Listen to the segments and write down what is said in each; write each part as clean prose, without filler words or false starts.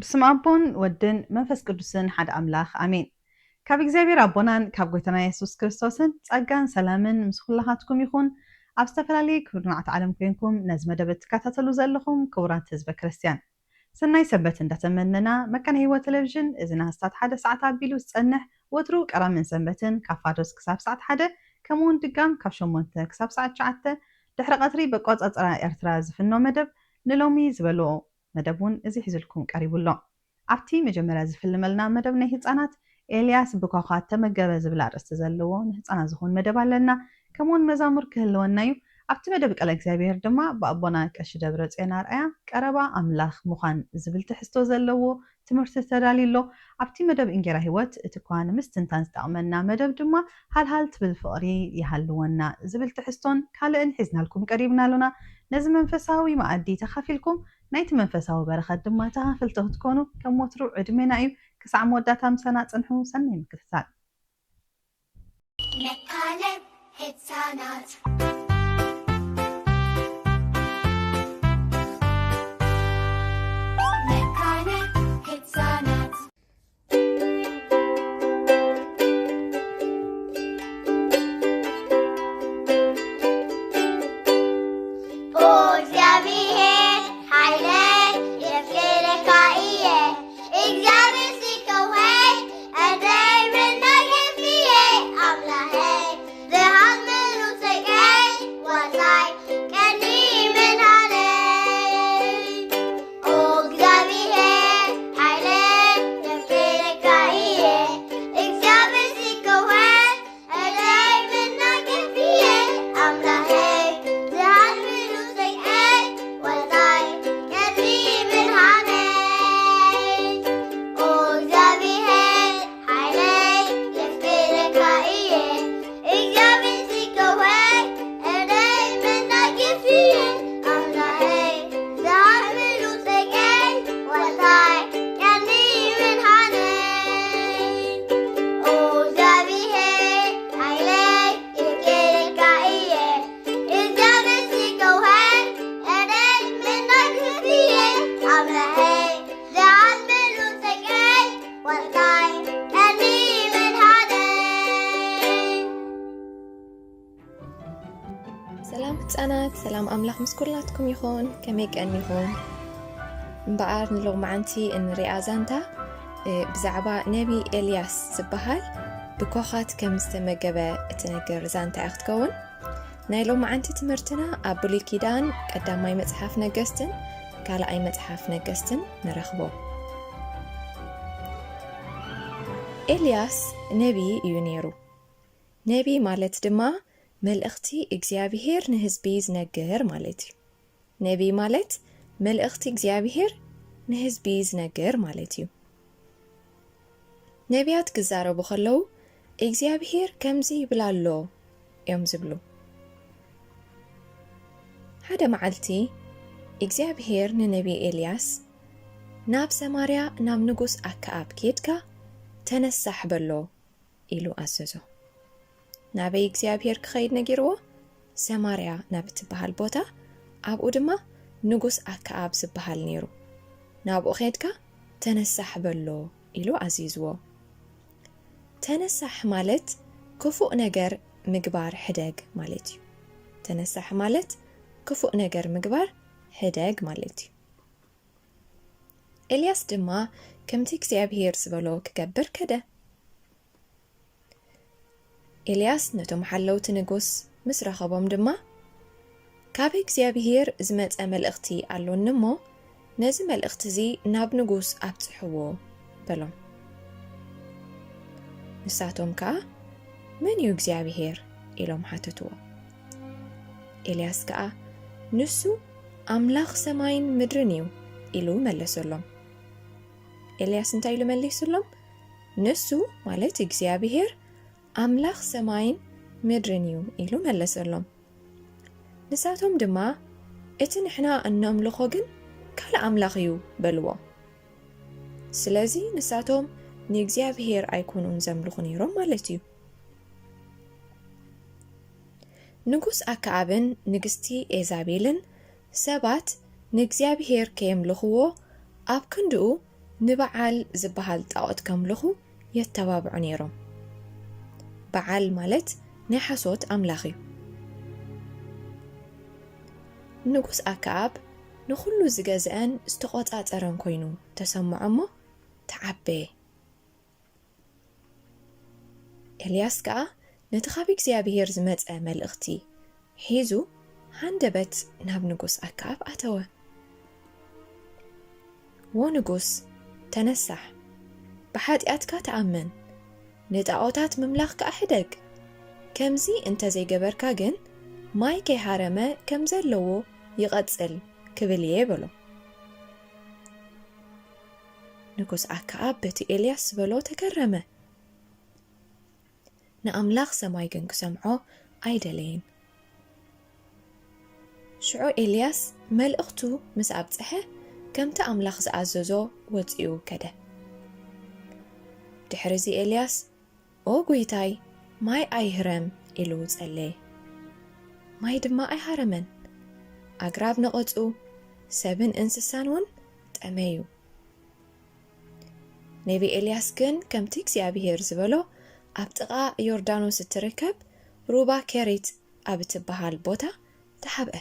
بسم أبون ودن منفس قدسن حد أملاخ آمين. كاب إغزابير أبونان كاب قوتنا يسوس كريستوسن تسأقان سلامن مسخلهاتكم يخون أبستفلالي كورنعت عالم كينكم نزم دبت كاتتلو زلخم كورات حزب كريستيان. سناي سبت اندتمننا مكان هيوا تلفزيون إذن هستات حدا ساعة بيلو سنح وترو كرا من سنبتن كافادوس كساب ساعة حدا كمون دقام كافشومونت كساب ساعة شعاتة دحر قطري بقوات أطرا إرتراز في النو مدب نلومي زبلو مدبون إزي حزلكم قريبو اللو عبتي مجمرة زفلملنا مدب نهيطانات إلياس بكوخات تمقبة زبلار استزلوو نهيطانا زخون مدب لنا كمون مزامر كهلوانايو عبتي مدب قال إغزابير دما بأبونا كأش دبرت إنار آيا كاربا أملاخ مخان زبل تحستو زلوو تمرت تداليلو عبتي مدب إنجرا هيوات اتكوان مستنتان استعملنا مدب دما هال تبالفقري يهلونا زبل تحستون كالئن حزنا لكم قريبنا لنا نزم منفساوي ما أدي تخافلكم نايت منفساوي برخد دما تخافلتو تكونو كموترو عدمينا أيو كسع موداتا مسانا تنحو سنة مكتسال مكالب هتسانات سلام أملاخ مسكولاتكم يخون كميك أنيهم مبقار نلو معنتي إن رئازانتا بزعبا نبي إلياس سبهال بكوخات كمستمقبة تنقر زانتا أختكون نايلو معنتي تمرتنا أبولي كيدان قداماي متحاف نقستن كالا أي متحاف نقستن نرخبو إلياس نبي يونيرو نبي مالت دما ملأختي إغزابيهر نهزبي زنقر مالتي نبي مالت ملأختي إغزابيهر نهزبي زنقر مالتي نبيات كزارو بخلو إغزابيهر كمزي بلالو يوم زبلو هذا معلتي إغزابيهر ننبي إلياس ناب سماريا ناب نقوس أكااب كيدكا تنسح بلو إلو أسزو نابي إغزابيهر كخيد نجيرو سماريا نابت بحال بوتا أبو دما نقوس أكااب سبحال نيرو نابو خيدكا تنسح بلو إلو عزيزو تنسح مالت كفؤ نجر مقبار حداق مالتي تنسح مالت كفؤ نجر مقبار حداق مالتي إلياس دما كمتي إغزابيهر سبلو كقبر كده إلياس نتوم حلوت نقوس مس رخبهم دما كابي إغزابيهر زمت أمل أختي قالو نمو نزم الأختزي ناب نقوس أبتحوو بلوم نساتهم كا من يو إغزابيهر إلوم حاتتوو إلياس كا نسو أملاخ سماين مدرنيو إلو ملسولهم إلياس انتا إلو ملسولهم نسو مالت إغزابيهر أملاخ سماين مدرنيو إلو ملسولهم نساتهم دما إتن إحنا أنملخوغن كالا أملاخيو بلوا سلازي نساتهم نيغزابيهر أيكونون زملخو نيروم مالتيو نقوس أكعبن نقستي إيزابيلن سبات نيغزابيهر كيملخوو أب كندو ንበዓል ዝበሃል ጣዖት ከምልኹ የተባብዑ ነይሮም። በዓል ማለት ናይ ሓሶት ኣምላኽ እዩ። ንጉስ ኣክዓብ ንኹሉ ዝገዝአን ዝተቆፃፀረን ኮይኑ ተሰምዖ እሞ ተዓበየ። ኤልያስ ከዓ ነቲ ካብ እግዚኣብሔር ዝመፀ መልእኽቲ ሒዙ ሃንደበት ናብ ንጉስ ኣክዓብ ኣተወ። ወንጉስ ተነሳሕ፣ ብሓጢኣትካ ተኣመን፣ ንጣዖታት ምምላኽ ከዓ ሕደግ፣ ከምዚ እንተዘይገበርካ ግን ማይ ከይሃረመ ከም ዘለዎ ይቐፅል ክብል እየ በሎ። ንጉስ ኣክዓብ በቲ ኤልያስ ዝበሎ ተገረመ። ንኣምላኽ ሰማይ ግን ክሰምዖ ኣይደለየን። ሽዑ ኤልያስ መልእኽቱ ምስ ኣብፅሐ ከምቲ ኣምላኽ ዝኣዘዞ ወፂኡ ከደ። ድሕሪዚ ኤልያስ ኦ ጎይታይ ማይ ኣይህረም ኢሉ ጸለየ። ማይ ድማ ኣይሃረመን። ኣግራብ ነቐፁ፣ ሰብን እንስሳን እውን ጠመዩ። ነቢ ኤልያስ ግን ከምቲ እግዚኣብሔር ዝበሎ ኣብ ጥቓ ዮርዳኖስ እትርከብ ሩባ ኬሪት ኣብ እትበሃል ቦታ ተሓብአ።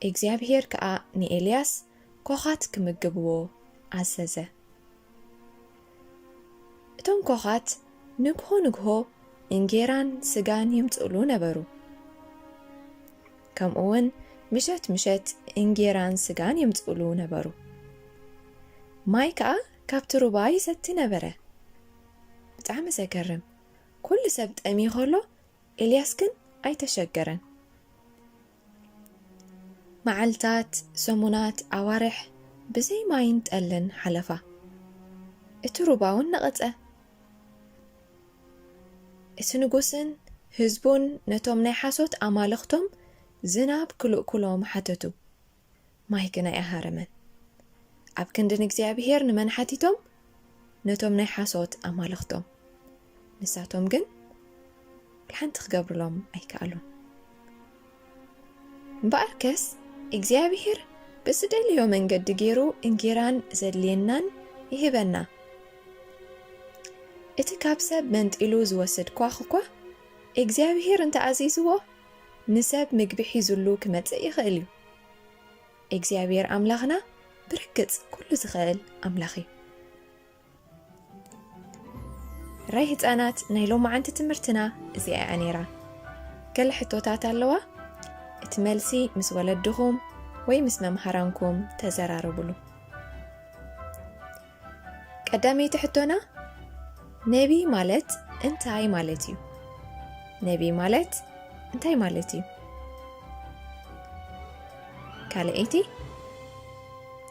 እግዚኣብሔር ከዓ ንኤልያስ ኮኻት ክምግብዎ ኣዘዘ። እቶም ኮኻት ንግሆ ንግሆ እንጌራን ስጋን ይምጽእሉ ነበሩ። ከምኡውን ምሸት ምሸት እንጌራን ስጋን ይምጽእሉ ነበሩ። ማይ ከዓ ካብቲ ሩባ ይሰቲ ነበረ። ብጣዕሚ ዘገርም! ኩሉ ሰብ ጠምዩ ከሎ ኤልያስ ግን ኣይተሸገረን። መዓልታት፣ ሰሙናት፣ ኣዋርሕ ብዘይ ማይን ጠልን ሓለፋ። እቲ ሩባ እውን ነቐፀ። እቲ ንጉስን ህዝቡን ነቶም ናይ ሓሶት ኣማልኽቶም ዝናብ ክልእኩሎም ሓተቱ። ማይ ግን ኣይሃረመን። ኣብ ክንድን እግዚኣብሔር ንመንሓቲቶም ነቶም ናይ ሓሶት ኣማልኽቶም፣ ንሳቶም ግን ብሓንቲ ክገብርሎም ኣይከኣሉን። እምበኣርከስ እግዚኣብሔር ብዝደልዮ መንገዲ ገይሩ እንጌራን ዘድልየናን ይህበና። እቲ ካብ ሰብ መንጢሉ ዝወስድ ኳኽ እኳ እግዚኣብሔር እንተኣዚዝዎ ንሰብ ምግቢ ሒዙሉ ክመጽእ ይኽእል እዩ። እግዚኣብሔር ኣምላኽና ብርግጽ ኩሉ ዝኽእል ኣምላኽ እዩ። ራይ ህፃናት ናይ ሎማዓንቲ ትምህርትና እዚኣ ነይራ። ገለ ሕቶታት ኣለዋ። እቲ መልሲ ምስ ወለድኹም ወይ ምስ መምሃራንኩም ተዘራረቡሉ። ቀዳመይቲ ሕቶና ነቢ ማለት እንታይ ማለት እዩ? ነቢ ማለት እንታይ ማለት እዩ? ካልአይቲ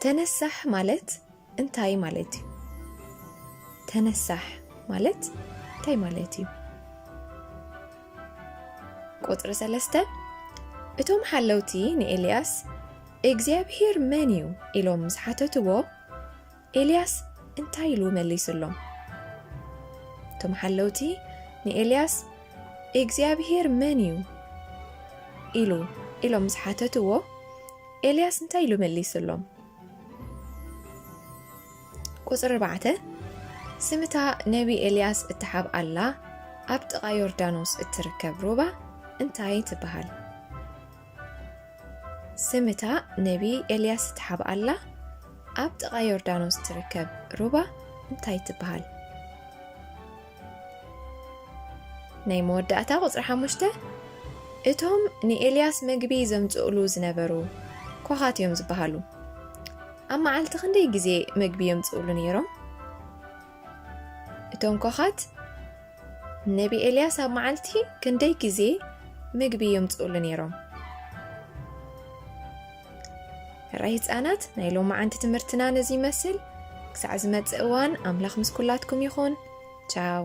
ተነሳሕ ማለት እንታይ ማለት እዩ? ተነሳሕ ማለት እንታይ ማለት እዩ? ቁጥሪ 3 እቶም ሓለውቲ ንኤልያስ እግዚኣብሔር መን እዩ ኢሎም ምስ ሓተትዎ ኤልያስ እንታይ ኢሉ መሊሱሎም? እቶም ሓለውቲ ንኤልያስ እግዚኣብሔር መን እዩ ኢሎም ምስ ሓተትዎ ኤልያስ እንታይ ኢሉ መሊሱሎም? ቁጥሪ 4 ስምታ ነቢ ኤልያስ እትሓብ ኣላ ኣብ ጥቓ ዮርዳኖስ እትርከብ ሩባ እንታይ ትበሃል? ስምታ ነቢ ኤልያስ እትሓብ ኣላ ኣብ ጥቓ ዮርዳኖስ እትርከብ ሩባ እንታይ ትበሃል? ናይ መወዳእታ ቁጥሪ 5 እቶም ንኤልያስ ምግቢ ዘምጽእሉ ዝነበሩ ኮኻት እዮም ዝበሃሉ። ኣብ መዓልቲ ክንደይ ግዜ ምግቢ የምጽእሉ ነይሮም? እቶም ኮኻት ነቢ ኤልያስ ኣብ መዓልቲ ክንደይ ግዜ ምግቢ የምጽእሉ ነይሮም? ራይ ህፃናት ናይ ሎማዓንቲ ትምህርትና ነዚ ይመስል። ክሳዕ ዝመጽእ እዋን ኣምላኽ ምስ ኩላትኩም ይኹን። ቻው።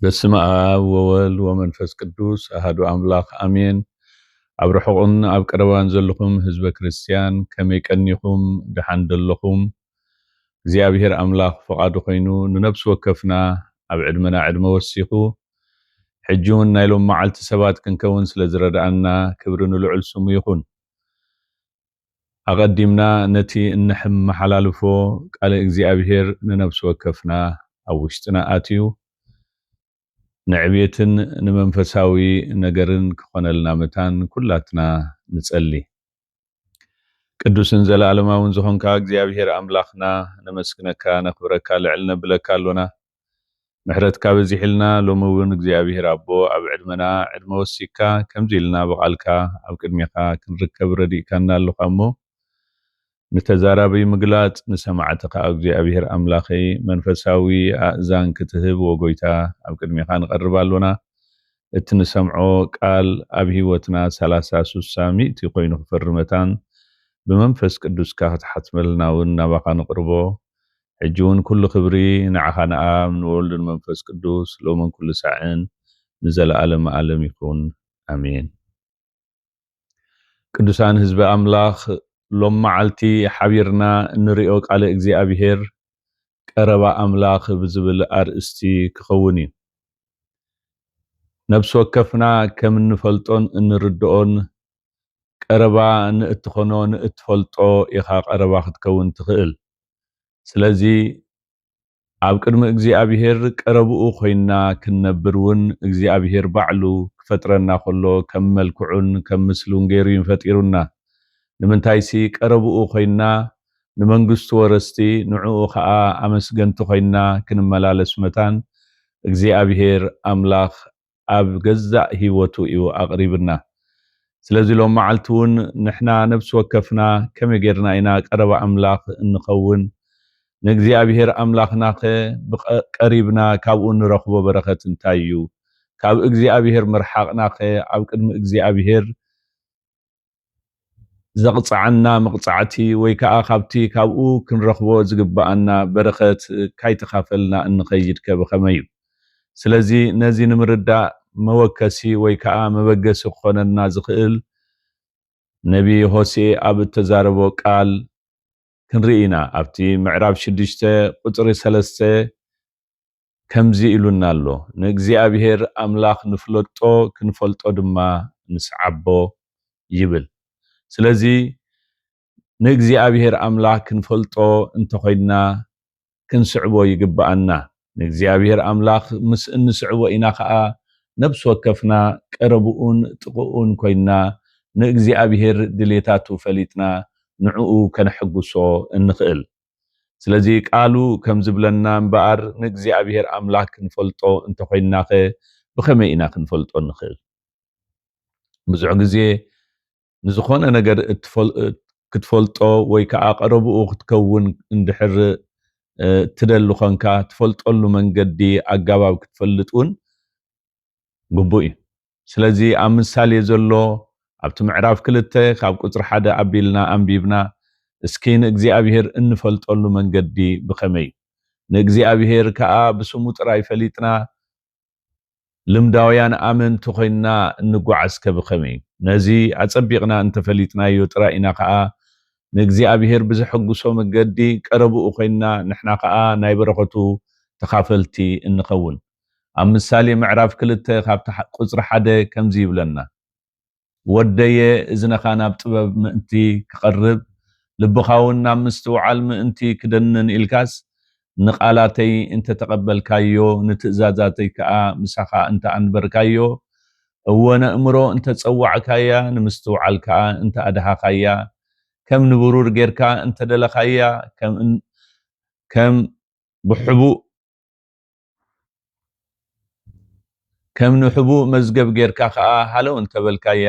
በስመ አብ ወወልድ ወመንፈስ ቅዱስ አሐዱ አምላክ አሜን። ኣብ ርሑቕን ኣብ ቀረባን ዘለኹም ህዝበ ክርስቲያን ከመይ ቀኒኹም ድሓን ዘለኹም? እግዚአብሔር ኣምላኽ ፈቓዱ ኮይኑ ንነብሲ ወከፍና ኣብ ዕድመና ዕድመ ወሲኹ ሕጂ እውን ናይ ሎም መዓልቲ ሰባት ክንከውን ስለ ዝረዳእና ክብሪ ንልዑል ስሙ ይኹን። ኣቐዲምና ነቲ እንሕመሓላልፎ ቃለ እግዚአብሔር ንነብሲ ወከፍና ኣብ ውሽጥና ኣትዩ ንዕብየትን ንመንፈሳዊ ነገርን ክኾነልና መታን ኩላትና ንጸሊ። ቅዱስን ዘለዓለማውን ዝኾንካ እግዚአብሔር ኣምላኽና ነመስግነካ ነኽብረካ ልዕል ነብለካ ኣሎና። ምሕረትካ በዚሕልና ሎሚ እውን እግዚአብሔር ኣቦ ኣብ ዕድመና ዕድመ ወሲካ ከምዚ ኢልና ብቓልካ ኣብ ቅድሚኻ ክንርከብ ረዲእካና ኣለኻ እሞ ንተዛራበይ ምግላጽ ንሰማዕትኻ እግዚአብሔር ኣምላኸይ መንፈሳዊ ኣእዛን ክትህብ ወጎይታ ኣብ ቅድሚኻ ንቐርብ ኣሎና። እቲ ንሰምዖ ቃል ኣብ ህይወትና 30 60 ሚእቲ ኮይኑ ክፈርመታን ብመንፈስ ቅዱስካ ክትሓትመልና እውን ናባኻ ንቕርቦ። ሕጂ እውን ኩሉ ክብሪ ንዓኻ ንኣብ ንወልድን መንፈስ ቅዱስ ሎምን ኩሉ ሳዕን ንዘለኣለም ዓለም ይኹን ኣሜን። ቅዱሳን ህዝቢ ኣምላኽ ሎም መዓልቲ ሓቢርና እንሪኦ ቃለ እግዚአብሔር ቀረባ ኣምላኽ ብዝብል ኣርእስቲ ክኸውን እዩ። ነብሲ ወከፍና ከም እንፈልጦን እንርድኦን ቀረባ ንእትኾኖ ንእትፈልጦ ኢኻ ቀረባ ክትከውን ትኽእል። ስለዚ ኣብ ቅድሚ እግዚአብሔር ቀረብኡ ኮይና ክንነብር እውን እግዚአብሔር ባዕሉ ክፈጥረና ከሎ ከም መልክዑን ከም ምስሉን ገይሩ ፈጢሩና። ንምንታይሲ ቀረብኡ ኮይና ንመንግስቱ ወረስቲ ንዕኡ ከዓ ኣመስገንቲ ኮይና ክንመላለስ መታን እግዚአብሔር ኣምላኽ ኣብ ገዛእ ህይወቱ እዩ ኣቕሪብና። ስለዚ ሎም መዓልቲ እውን ንሕና ነብሲ ወከፍና ከመይ ጌርና ኢና ቀረባ ኣምላኽ እንኸውን? ንእግዚአብሔር ኣምላኽና ቀሪብና ካብኡ ንረኽቦ በረኸት እንታይ እዩ? ካብ እግዚአብሔር ምርሓቕና ኣብ ቅድሚ እግዚአብሔር ዘቕፅዓና መቕፃዕቲ ወይ ከዓ ካብኡ ክንረኽቦ ዝግባአና በረኸት ካይተኻፈልና እንኸይድ ከመይ እዩ? ስለዚ ነዚ ንምርዳእ መወከሲ ወይ ከዓ መበገሲ ክኾነና ዝኽእል ነቢ ሆሴዕ ኣብ እተዛረቦ ቃል ክንርኢ ኢና። ኣብቲ ምዕራፍ 6 ቁፅሪ 3 ከምዚ ኢሉና ኣሎ፣ ንእግዚአብሔር ኣምላኽ ንፍለጦ ክንፈልጦ ድማ ንስዓቦ ይብል። ስለዚ ንእግዚአብሔር ኣምላኽ ክንፈልጦ እንተኾይና ክንስዕቦ ይግባአና። ንእግዚአብሔር ኣምላኽ ምስ እንስዕቦ ኢና ከዓ ነብሲ ወከፍና ቀረብኡን ጥቕኡን ኮይና ንእግዚአብሔር ድሌታቱ ፈሊጥና ንዕኡ ከነሕጉሶ እንኽእል። ስለዚ ቃሉ ከም ዝብለና እምበኣር ንእግዚአብሔር ኣምላኽ ክንፈልጦ እንተኾይና ብኸመይ ኢና ክንፈልጦ ንኽእል? ብዙሕ ግዜ ንዝኾነ ነገር ክትፈልጦ ወይ ከዓ ቀረብኡ ክትከውን እንድሕር ትደሊ ኮንካ ትፈልጠሉ መንገዲ ኣገባብ ክትፈልጥውን ግቡእ እዩ። ስለዚ ኣብ ምሳሌ ዘሎ ኣብቲ ምዕራፍ 2 ካብ ቁፅሪ 1 ኣቢልና ኣንቢብና እስኪ ንእግዚአብሔር እንፈልጠሉ መንገዲ ብኸመይ እዩ? ንእግዚአብሔር ከዓ ብስሙ ጥራይ ፈሊጥና ልምዳውያን ኣመንቲ ኮይና እንጓዓዝ ብኸመይ እዩ? ነዚ ኣፀቢቕና እንተፈሊጥናዮ ጥራይ ኢና ከዓ ንእግዚአብሔር ብዘሐጉሶ መንገዲ ቀረብኡ ኮይና ንሕና ከዓ ናይ በረኸቱ ተኻፈልቲ እንኸውን። ኣብ ምሳሌ ምዕራፍ 2 ካብቲ ቁፅሪ 1 ከምዚ ይብለና፣ ወደየ እዝነኻ ናብ ጥበብ ምእንቲ ክቐርብ ልብኻ እውን ናብ ምስትውዓል ምእንቲ ክደንን ኢልካስ ንቃላተይ እንተተቐበልካዮ ንትእዛዛተይ ከዓ ምሳኻ እንተ ኣንበርካዮ እወነ እምሮ እንተፀዋዕካያ ንምስትውዓል ከዓ እንተ ኣድሃኻያ ከም ንብሩር ጌርካ እንተደለኻያ ከም ንሕቡእ መዝገብ ጌርካ ከዓ ሃለው እንተበልካያ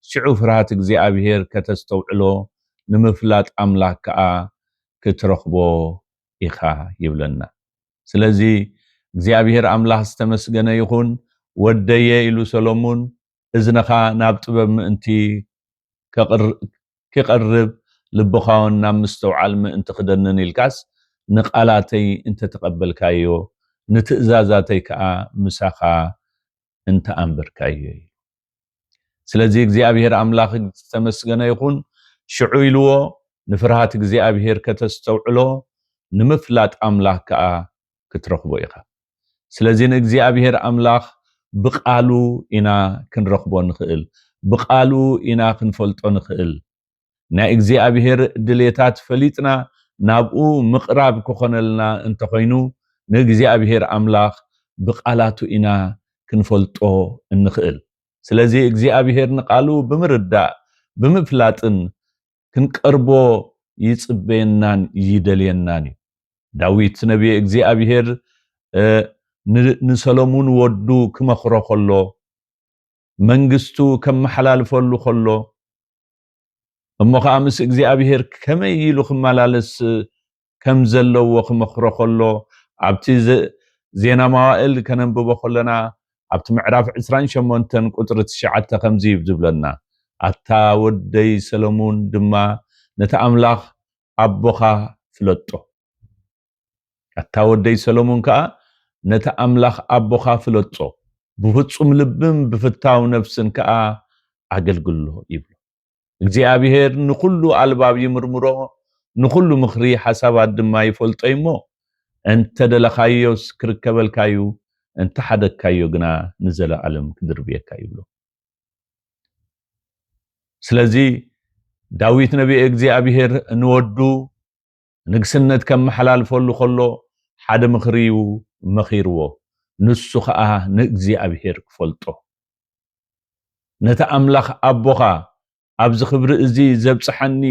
ሽዑ ፍርሃት እግዚአብሔር ከተስተውዕሎ ንምፍላጥ ኣምላክ ከዓ ክትረኽቦ ኢኻ ይብለና። ስለዚ እግዚአብሔር ኣምላኽ ዝተመስገነ ይኹን። ወደየ ኢሉ ሰሎሞን እዝነኻ ናብ ጥበብ ምእንቲ ክቐርብ ልብኻውን ናብ ምስተውዓል ምእንቲ ክደንን ኢልካስ ንቃላተይ እንተ ተቐበልካዮ نتأزازاتي كأ مساخا انت أنبركاي سلازي እግዚአብሔር አምላኽ ተመስገነ ይኹን ሽዑይልዎ ንፍርሃት እግዚአብሔር ከተስተውዕሎ ንምፍላጥ አምላኽ ከኣ ክትረኽቦ ኢኻ ስለዚ ንእግዚአብሔር አምላኽ ብቃሉ ኢና ክንረኽቦ ንኽእል ብቃሉ ኢና ክንፈልጦ ንኽእል ናይ እግዚአብሔር ድሌታት ፈሊጥና ናብኡ ምቕራብ ክኾነልና እንተኾይኑ ንእግዚአብሔር አምላኽ ብቃላቱ ኢና ክንፈልጦ እንኽእል ስለዚ እግዚአብሔር ንቃሉ ብምርዳእ ብምፍላጥን ክንቀርቦ ይጽበየናን ይደልየናን ዳዊት ነቢይ እግዚአብሔር ንሰሎሞን ወዱ ክመኽሮ ከሎ መንግስቱ ከመሐላልፈሉ ከሎ እሞኻ ምስ እግዚአብሔር ከመይ ኢሉ ክመላለስ ከም ዘለዎ ክመኽሮ ከሎ ኣብቲ ዜና መዋዕል ከነንብቦ ከለና ኣብቲ ምዕራፍ 28 ቁጥሪ 9 ከምዚ ይብለና ኣታ ወደይ ሰሎሞን ድማ ነታ ኣምላኽ ኣቦኻ ፍለጦ ኣታ ወደይ ሰሎሞን ከዓ ነታ ኣምላኽ ኣቦኻ ፍለጦ ብፍጹም ልብን ብፍታው ነፍስን ከዓ ኣገልግሎ ይብሎ እግዚአብሔር ንኩሉ ኣልባብ ይምርምሮ ንኩሉ ምኽሪ ሓሳባት ድማ ይፈልጦ እሞ እንተ ደለኻዮስ ክርከበልካዩ እንተ ሓደካዮ ግና ንዘለዓለም ክድርብየካ ይብሎ ስለዚ ዳዊት ነቢይ እግዚአብሔር ንወዱ ንግስነት ከመሐላልፈሉ ከሎ ሓደ ምኽሪው መኺርዎ ንሱ ከዓ ንእግዚአብሔር ክፈልጦ ነታ ኣምላኽ ኣቦኻ ኣብዚ ክብሪ እዚ ዘብጽሐኒ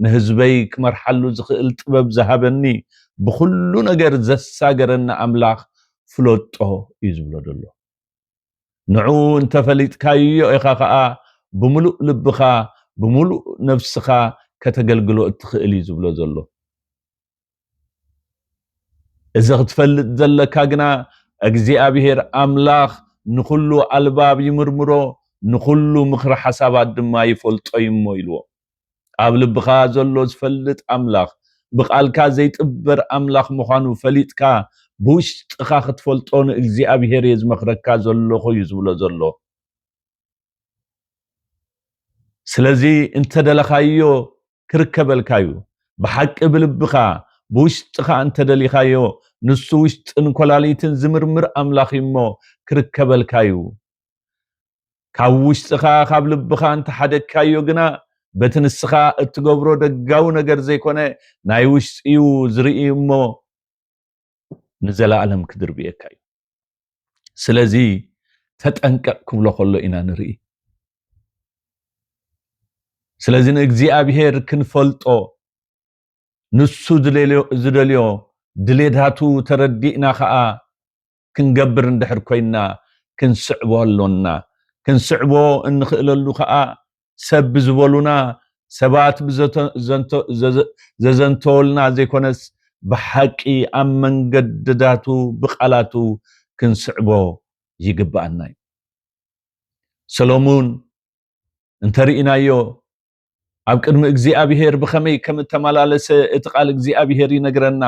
ንህዝበይ ክመርሓሉ ዝኽእል ጥበብ ዝሃበኒ ብኩሉ ነገር ዘሳገረና ኣምላኽ ፍለጦ ይዝብሎ ደሎ ንዑ እንተፈሊጥካዮ ኢኻ ከዓ ብምሉእ ልብኻ ብምሉእ ነፍስኻ ከተገልግሎ እትኽእል ይዝብሎ ዘሎ እዚ ክትፈልጥ ዘለካ ግና እግዚአብሔር ኣምላኽ ንኩሉ ኣልባብ ይምርምሮ ንኩሉ ምኽሪ ሓሳባት ድማ ይፈልጦ ይሞ ኢልዎ ኣብ ልብኻ ዘሎ ዝፈልጥ ኣምላኽ ብቃልካ ዘይጥበር ኣምላኽ ምዃኑ ፈሊጥካ ብውሽጥኻ ክትፈልጦ ንእግዚአብሔር ዝመኽረካ ዘለኹ እዩ ዝብሎ ዘሎ ስለዚ እንተ ደለኻዮ ክርከበልካዩ ብሓቂ ብልብኻ ብውሽጥኻ እንተ ደሊኻዮ ንሱ ውሽጥን ኮላሊትን ዝምርምር ኣምላኽ እሞ ክርከበልካዩ ካብ ውሽጥኻ ካብ ልብኻ እንተ ሓደካዮ ግና በቲ ንስኻ እትገብሮ ደጋው ነገር ዘይኮነ ናይ ውሽጢኡ ዝርኢ እሞ ንዘለዓለም ክድርብየካ እዩ ስለዚ ተጠንቀቕ ክብሎ ከሎ ኢና ንርኢ ስለዚ ንእግዚአብሔር ክንፈልጦ ንሱ ዝደልዮ ድሌታቱ ተረዲእና ከዓ ክንገብር እንድሕር ኮይና ክንስዕቦ ኣሎና ክንስዕቦ እንኽእለሉ ከዓ ሰብ ዝበሉና ሰባት ዘዘንተወልና ዘይኮነስ ብሓቂ ኣብ መንገድዳቱ ብቃላቱ ክንስዕቦ ይግባአና እዩ ሰሎሞን እንተርኢናዮ ኣብ ቅድሚ እግዚአብሔር ብኸመይ ከም ተመላለሰ እቲ ቃል እግዚአብሔር ይነግረና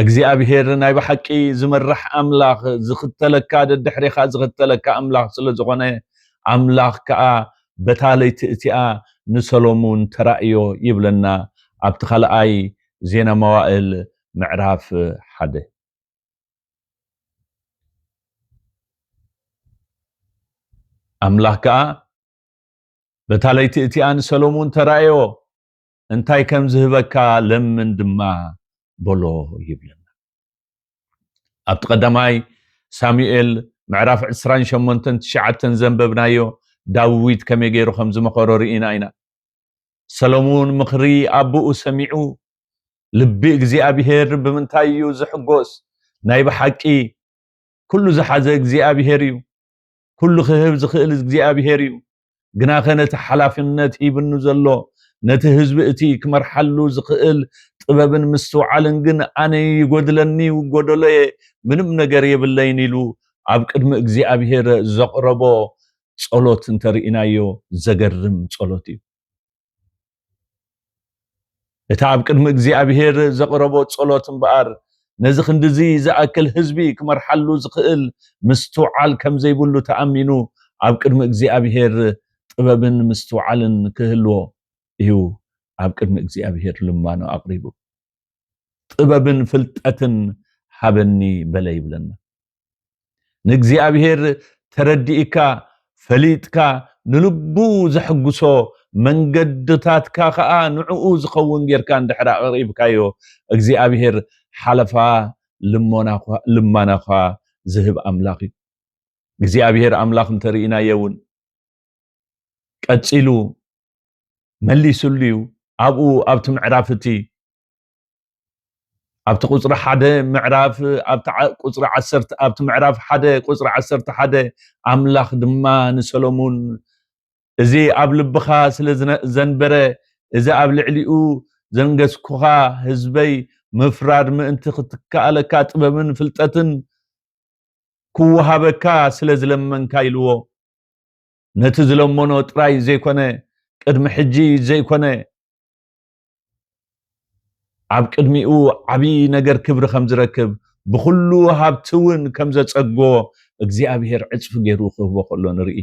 እግዚአብሔር ናይ ብሓቂ ዝመርሕ ኣምላኽ ዝኽተለካ ደድሕሪኻ ዝኽተለካ ኣምላኽ ስለ ዝኾነ ኣምላኽ ከዓ በታለይቲ እቲኣ ንሰሎሞን ተራእዮ ይብለና ኣብቲ ካልኣይ ዜና መዋዕል ምዕራፍ 1 ኣምላኽ ከዓ በታለይቲ እቲኣ ንሰሎሞን ተራእዮ እንታይ ከም ዝህበካ ለምን ድማ በሎ ይብለና ኣብቲ ቀዳማይ ሳሙኤል ምዕራፍ 28:9 ዘንበብናዮ ዳዊት ከመይ ገይሩ ከም ዝመኸሮ ርኢና ኢና ሰሎሞን ምኽሪ ኣቦኡ ሰሚዑ ልቢ እግዚአብሔር ብምንታይ እዩ ዝሕጎስ ናይ ብሓቂ ኩሉ ዝሓዘ እግዚአብሔር እዩ ኩሉ ክህብ ዝኽእል እግዚአብሔር እዩ ግና ከነቲ ሓላፍነት ሂብኑ ዘሎ ነቲ ህዝቢ እቲ ክመርሓሉ ዝኽእል ጥበብን ምስትውዓልን ግን ኣነ ይጎድለኒ ጎደለየ ምንም ነገር የብለይን ኢሉ ኣብ ቅድሚ እግዚአብሔር ዘቕረቦ ጸሎት እንተርኢናዮ ዘገርም ጸሎት እዩ እቲ ኣብ ቅድሚ እግዚአብሔር ዘቕረቦ ጸሎት እምበኣር نزخ ندزي زأكل حزبي كمرحلو زخيل مستوعل كم زي بلو تأمينو عب قدم እግዚአብሔር ጥበብን مستوعلن كهلو እዩ عب قدم እግዚአብሔር لما نو أقربو ጥበብን ፍልጠትን حبني بلا يبلنا نግዚአብሔር ተረዲእካ ፈሊጥካ ንልቡ ዘሕጉሶ መንገድታትካ ከዓ ንዕኡ ዝኸውን ጌርካ እንድሕር ኣቕሪብካዮ እግዚአብሔር ሓለፋ ልመናኻ ዝህብ ኣምላኽ እዩ እግዚአብሔር ኣምላኽ እንተሪእና የውን ቀፂሉ መሊሱሉ እዩ ኣብኡ ኣብቲ ምዕራፍቲ ኣብቲ ቁጽሪ 1 ምዕራፍ ኣብቲ ቁጽሪ 10 ኣብቲ ምዕራፍ 1 ቁጽሪ 11 ኣምላኽ ድማ ንሰሎሞን እዚ ኣብ ልብኻ ስለ ዘንበረ እዚ ኣብ ልዕሊኡ ዘንገስኩኻ ህዝበይ ምፍራድ ምእንቲ ክትከኣለካ ጥበብን ፍልጠትን ክወሃበካ ስለ ዝለመንካ ኢልዎ ነቲ ዝለመኖ ጥራይ ዘይኮነ ቅድሚ ሕጂ ዘይኮነ ኣብ ቅድሚኡ ዓቢ ነገር ክብሪ ከም ዝረክብ ብኩሉ ሃብቲውን ከም ዘጸጎ እግዚአብሔር ዕጽፍ ገይሩ ክህቦ ከሎ ንርኢ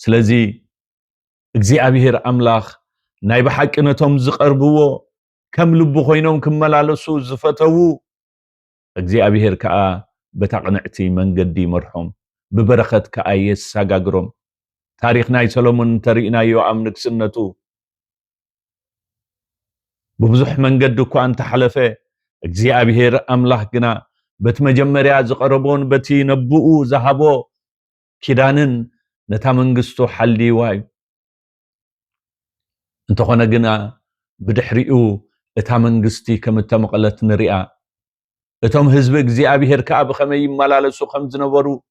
ስለዚ እግዚአብሔር ኣምላኽ ናይ በሓቅነቶም ዝቀርብዎ ከም ልቡ ኮይኖም ክመላለሱ ዝፈተው እግዚአብሔር ከዓ በታቅንዕቲ መንገዲ መርሖም ብበረኸት ከዓ የሳጋግሮም ታሪክ ናይ ሰሎሞን ተሪእናዮ ኣብ ንግስነቱ ببزح منجد كو أنت حلفه እግዚአብሔር أملاح جنا بتمجمريا زقربون بتي نبؤو زهبو كيدانن نتا منجستو حلدي واي انتو خنا جنا بدحريو اتا منجستي كمتمقلت نريا اتم حزب እግዚአብሔር كعب خمي ملالسو خمز نبرو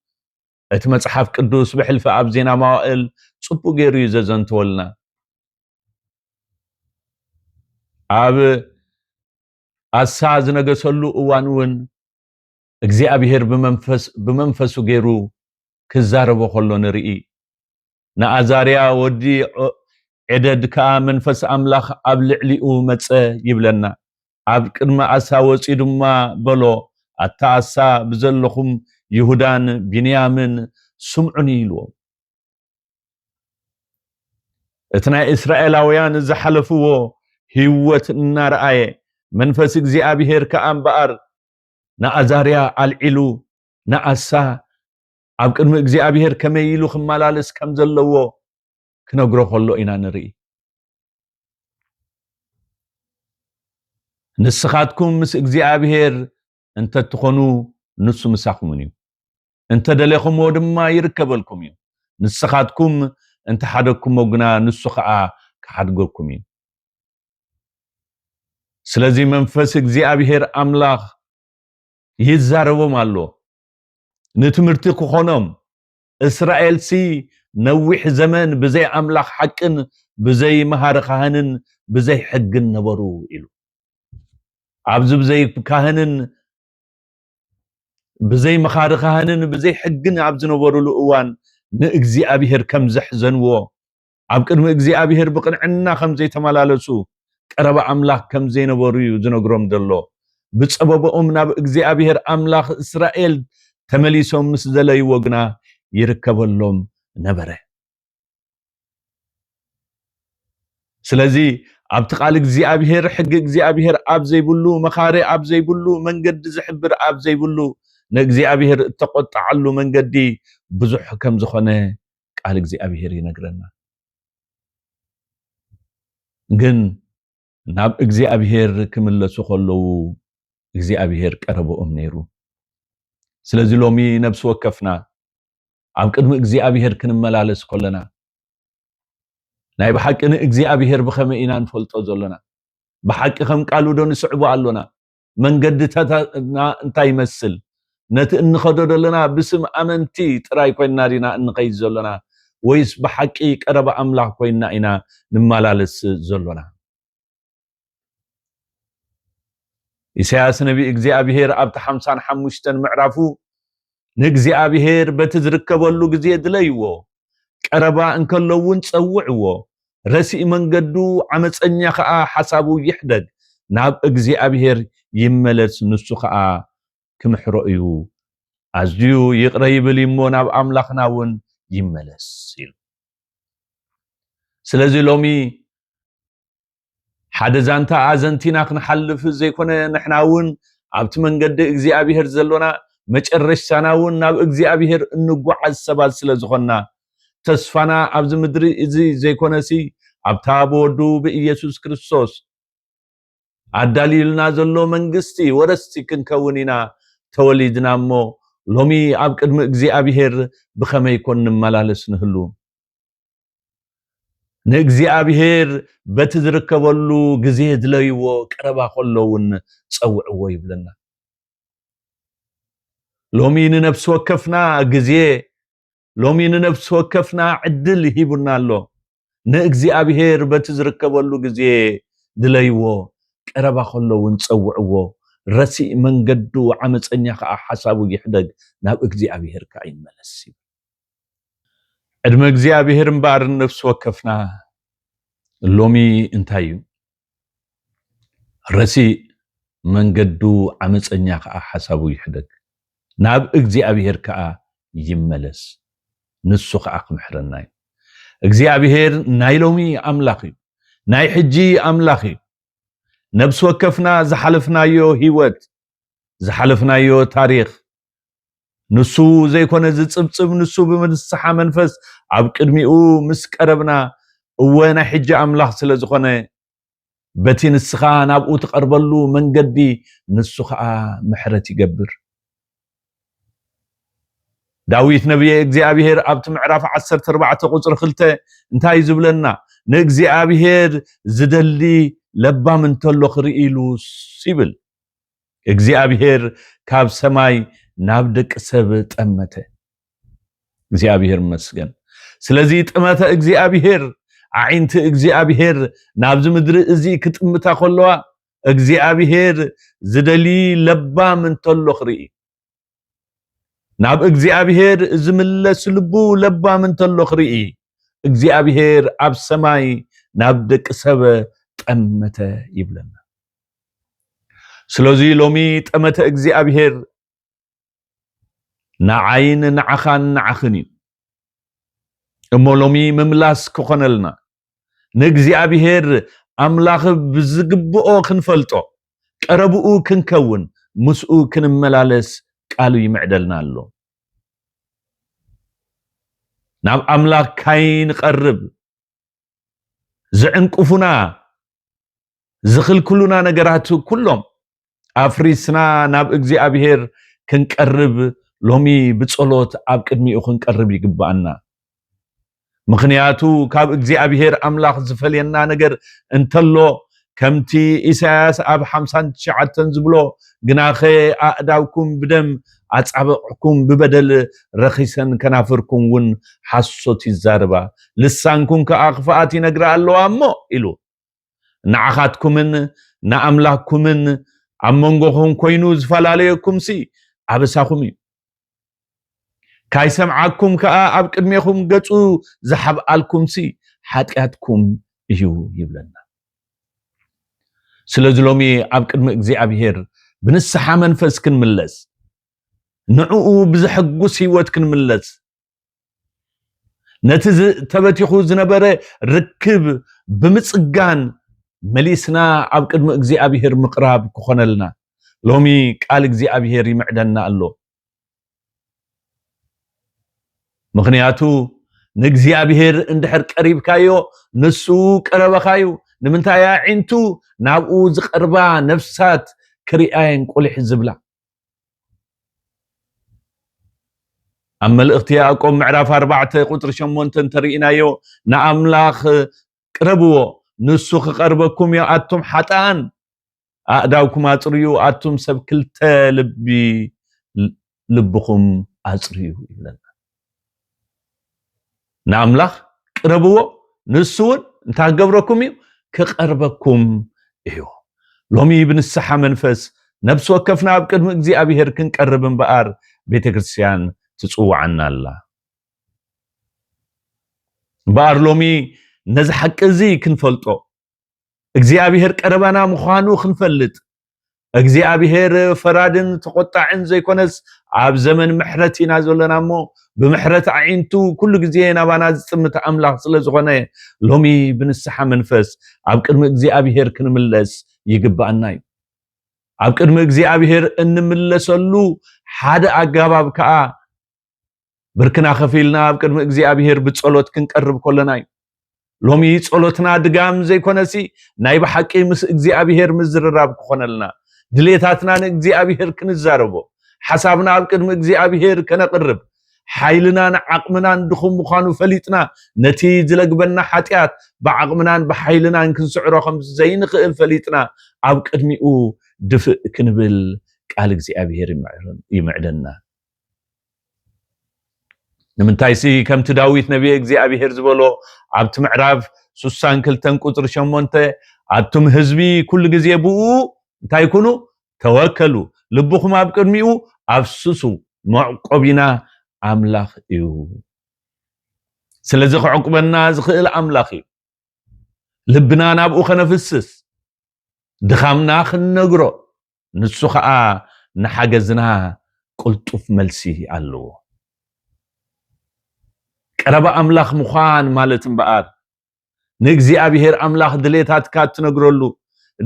ات مصحف قدوس بحلف اب زينا ماوئل صبو غيرو يززنتولنا ኣብ ኣሳዝ ነገሰሉ እዋንውን እግዚአብሔር ብመንፈሱ ገይሩ ክዛረቦ ከሎ ንርኢ ንኣዛርያ ወዲ ዕደድ ከዓ መንፈስ ኣምላኽ ኣብ ልዕሊኡ መፀ ይብለና ኣብ ቅድመ ኣሳ ወፂ ድማ በሎ ኣታ ኣሳ ብዘለኹም ይሁዳን ቢንያምን ስምዑኒ ኢልዎ እቲ ናይ እስራኤላውያን ዝሓለፍዎ ህይወት እናርአየ መንፈስ እግዚአብሔር ከአምባር ናአዛርያ አልዒሉ ናአሳ ኣብ ቅድሚ እግዚአብሔር ከመይሉ ክመላለስ ከም ዘለዎ ክነግሮ ከሎ ኢና ንርኢ ንስኻትኩም ምስ እግዚአብሔር እንተ ትኾኑ ንሱ ምሳኹም እዩ እንተ ደለኹምዎ ድማ ይርከበልኩም እዩ ንስኻትኩም እንተ ሓደኩም ግና ንሱ ከዓ ክሓድገኩም እዩ ስለዚህ መንፈስ እግዚአብሔር አምላኽ ይዛረቦም አሎ ንትምርቲ ክኾኖም እስራኤል ሲ ነዊሕ ዘመን ብዘይ አምላኽ ሐቅን ብዘይ መሃር ካህንን ብዘይ ሕግን ነበሩ ኢሉ ኣብዚ ብዘይ ካህንን ብዘይ መሃር ካህንን ብዘይ ሕግን ኣብ ዝነበሩሉ እዋን ንእግዚአብሔር ከም ዘሕዘንዎ ኣብ ቅድሚ እግዚአብሔር ብቅንዕና ከም ዘይተመላለሱ ቀረባ አምላኽ ከም ዘይነበሩ ዝነግሮም ደሎ ብጸበቦም ናብ እግዚአብሔር አምላኽ እስራኤል ተመሊሶም ምስ ዘለይዎ ግና ይርከበሎም ነበረ ስለዚ ኣብቲ ቃል እግዚአብሔር ሕግ እግዚአብሔር ኣብ ዘይብሉ መኻሪ ኣብ ዘይብሉ መንገዲ ዝሕብር ኣብ ዘይብሉ ንእግዚአብሔር እተቆጣዓሉ መንገዲ ብዙሕ ከም ዝኾነ ቃል እግዚአብሔር ይነግረና ግን ናብ እግዚአብሔር ክምለሱ ከለው እግዚአብሔር ቀረበኦም ነይሩ ስለዚህ ሎሚ ነፍስ ወከፍና ኣብ ቅድሚ እግዚአብሔር ክንመላለስ ከለና ናይ በሐቂ ንእግዚአብሔር ብኸመይ ኢና ንፈልጦ ዘለና በሐቂ ከም ቃሉ ዶ ንስዕቦ ኣሎና መንገድታትና እንታይ ይመስል ነቲ እንኸዶ ዘለና ብስም ኣመንቲ ጥራይ ኮይና ዲና እንኸይድ ዘለና ወይስ በሐቂ ቀረባ ኣምላኽ ኮይና ኢና ንመላለስ ዘለና ኢሳያስ ነቢ እግዚአብሔር ኣብቲ 55 ምዕራፉ ንእግዚአብሔር በቲ ዝርከበሉ ግዜ ድለይዎ ቀረባ እንከለውን ፀውዕዎ ረሲእ መንገዱ ዓመፀኛ ከዓ ሓሳቡ ይሕደግ ናብ እግዚአብሔር ይመለስ ንሱ ከዓ ክምሕሮ እዩ ኣዝዩ ይቅረ ይብል እሞ ናብ ኣምላኽና እውን ይመለስ ኢሉ ስለዚ ሎሚ ሓደ ዛንታ ኣዘንቲና ክንሓልፍ ዘይኮነ ንሕና እውን ኣብቲ መንገዲ እግዚአብሔር ዘሎና መጨረሻና እውን ናብ እግዚአብሔር እንጓዓዝ ሰባት ስለ ዝኾንና ተስፋና ኣብዚ ምድሪ እዚ ዘይኮነሲ ኣብታ በወዱ ብኢየሱስ ክርስቶስ ኣዳሊልና ዘሎ መንግስቲ ወረስቲ ክንከውን ኢና ተወሊድና እሞ ሎሚ ኣብ ቅድሚ እግዚአብሔር ብኸመይ ኮን ንመላለስ ንህሉ ንእግዚአብሔር በቲ ዝርከበሉ ግዜ ድለይዎ ቀረባ ከለውን ፀውዕዎ ይብለና ሎሚ ንነፍስ ወከፍና ግዜ ሎሚ ንነፍስ ወከፍና ዕድል ሂቡና ኣሎ ንእግዚአብሔር በቲ ዝርከበሉ ግዜ ድለይዎ ቀረባ ከለውን ፀውዕዎ ረሲእ መንገዱ ዓመፀኛ ከዓ ሓሳቡ ይሕደግ ናብ እግዚአብሔር ከዓ ይመለስ ዕድመ እግዚአብሔር እምበር ነፍስ ወከፍና ሎሚ እንታይ እዩ ረሲእ መንገዱ ዓመፀኛ ከዓ ሓሳቡ ይሕደግ ናብ እግዚአብሔር ከዓ ይመለስ ንሱ ከዓ ክምሕረና እዩ እግዚአብሔር ናይ ሎሚ ኣምላኽ እዩ ናይ ሕጂ ኣምላኽ እዩ ነብስ ወከፍና ዝሓልፍናዮ ህይወት ዝሓልፍናዮ ታሪኽ ንሱ ዘይኮነ ዝፅብፅብ ንሱ ብምንስሓ መንፈስ ኣብ ቅድሚኡ ምስ ቀረብና እወ ናይ ሕጂ ኣምላኽ ስለ ዝኾነ በቲ ንስኻ ናብኡ ትቐርበሉ መንገዲ ንሱ ከዓ ምሕረት ይገብር ዳዊት ነቢይ እግዚአብሔር ኣብቲ ምዕራፍ 14 ቁጽሪ 2 እንታይ ዝብለና ንእግዚአብሔር ዝደሊ ለባም እንተሎ ክርኢሉ ሲብል እግዚአብሔር ካብ ሰማይ ናብ ደቂ ሰብ ጠመተ እግዚአብሔር መስገን ስለዚ ጠመተ እግዚአብሔር ዓይንቲ እግዚአብሔር ናብዚ ምድሪ እዚ ክጥምታ ከለዋ እግዚአብሔር ዝደሊ ለባም እንተሎ ክርኢ ናብ እግዚአብሔር ዝምለስ ልቡ ለባም እንተሎ ክርኢ እግዚአብሔር ኣብ ሰማይ ናብ ደቂ ሰብ ጠመተ ይብለና ስለዚ ሎሚ ጠመተ እግዚአብሔር ንዓይን ንዓኻን ንዓኽን እዩ እሞ ሎሚ ምምላስ ክኾነልና ንእግዚአብሔር ኣምላኽ ብዝግብኦ ክንፈልጦ ቀረብኡ ክንከውን ምስኡ ክንመላለስ ቃሉ ይምዕደልና ኣሎ ናብ ኣምላኽ ካይንቀርብ ዝዕንቅፉና ዝኽልክሉና ነገራት ኩሎም ኣፍሪስና ናብ እግዚአብሔር ክንቀርብ ሎሚ ብጸሎት ኣብ ቅድሚኡ ክንቀርብ ይግባአና ምኽንያቱ ካብ እግዚአብሔር ኣምላኽ ዝፈልየና ነገር እንተሎ ከምቲ ኢሳያስ ኣብ 59 ዝብሎ ግናኸ ኣእዳውኩም ብደም ኣጻብዕኩም ብበደል ረኺሰን ከናፍርኩም ውን ሓሶት ይዛረባ ልሳንኩም ከዓ ክፍኣት ይነግራ ኣለዋ እሞ ኢሉ ንዓኻትኩምን ንኣምላኽኩምን ኣብ መንጎኹም ኮይኑ ዝፈላለየኩምሲ ኣበሳኹም እዩ ካይሰምዓኩም ከዓ ኣብ ቅድሜኹም ገጹ ዝሓብኣልኩምሲ ሓጢኣትኩም እዩ ይብለና ስለዚ ሎሚ ኣብ ቅድሚ እግዚአብሔር ብንስሓ መንፈስ ክንምለስ ንዕኡ ብዝሕጉስ ህይወት ክንምለስ ነቲ ተበቲኹ ዝነበረ ርክብ ብምጽጋን መሊስና ኣብ ቅድሚ እግዚአብሔር ምቕራብ ክኾነልና ሎሚ ቃል እግዚአብሔር ይምዕደና ኣሎ ምኽንያቱ ንእግዚአብሔር እንድሕር ቀሪብካዮ ንሱ ቀረበኻዩ ንምንታይ ዓይንቱ ናብኡ ዝቐርባ ነፍሳት ክሪኣየን ቁልሕ ዝብላ ኣብ መልእኽቲ ያዕቆብ ምዕራፍ 4 ቁጥሪ 8 ተሪኢናዮ ንኣምላኽ ቅረብዎ ንሱ ክቐርበኩም ዮ ኣቱም ሓጣን ኣእዳውኩም ኣጽርዩ ኣቱም ሰብ ክልተ ልቢ ልብኹም ኣጽርዩ ይብለና ንኣምላኽ ቅረብዎ ንሱውን እንታይ ገብረኩም እዩ ክቐርበኩም እዩ ሎሚ ብንስሓ መንፈስ ነብስ ወከፍና ኣብ ቅድሚ እግዚአብሔር ክንቀርብ እምበኣር ቤተክርስቲያን ትጽውዓና ኣላ እምበኣር ሎሚ ነዚ ሓቂ እዚ ክንፈልጦ እግዚአብሔር ቀረባና ምዃኑ ክንፈልጥ እግዚአብሔር ፈራድን ተቆጣዕን ዘይኮነስ ኣብ ዘመን ምሕረት ኢና ዘለናሞ ብምሕረት ዓይንቱ ኩሉ ግዜ ናባና ዝጽምት ኣምላኽ ስለ ዝኾነ ሎሚ ብንስሓ መንፈስ ኣብ ቅድሚ እግዚአብሔር ክንምለስ ይግባአና እዩ ኣብ ቅድሚ እግዚአብሔር እንምለሰሉ ሓደ ኣገባብ ከዓ ብርክና ከፊልና ኣብ ቅድሚ እግዚአብሔር ብጸሎት ክንቀርብ ከለና እዩ ሎሚ ጸሎትና ድጋም ዘይኮነሲ ናይ ብሓቂ ምስ እግዚአብሔር ምዝርራብ ክኾነልና ድሌታትና ንእግዚአብሔር ክንዛረቦ ሓሳብና ኣብ ቅድሚ እግዚአብሔር ከነቅርብ ሓይልናን ዓቕምናን ድኹም ምዃኑ ፈሊጥና ነቲ ዝለግበና ሓጢአት ብዓቕምናን ብሓይልናን ክንስዕሮ ከም ዘይንኽእል ፈሊጥና ኣብ ቅድሚኡ ድፍእ ክንብል ቃል እግዚአብሔር ይምዕደና ንምንታይሲ ከምቲ ዳዊት ነቢይ እግዚአብሔር ዝበሎ ኣብቲ ምዕራፍ 62 ቁጥሪ 8 ኣቱም ህዝቢ ኩሉ ግዜ ብኡ እንታይ ኩኑ ተወከሉ ልብኹም ኣብ ቅድሚኡ ኣፍስሱ መዕቆቢና ኣምላኽ እዩ ስለዚ ክዕቁበና ዝኽእል ኣምላኽ እዩ ልብና ናብኡ ከነፍስስ ድኻምና ክንነግሮ ንሱ ከዓ ንሓገዝና ቁልጡፍ መልሲ ኣለዎ ቀረባ ኣምላኽ ምዃን ማለት እምበኣር ንእግዚአብሔር ኣምላኽ ድሌታትካ እትነግረሉ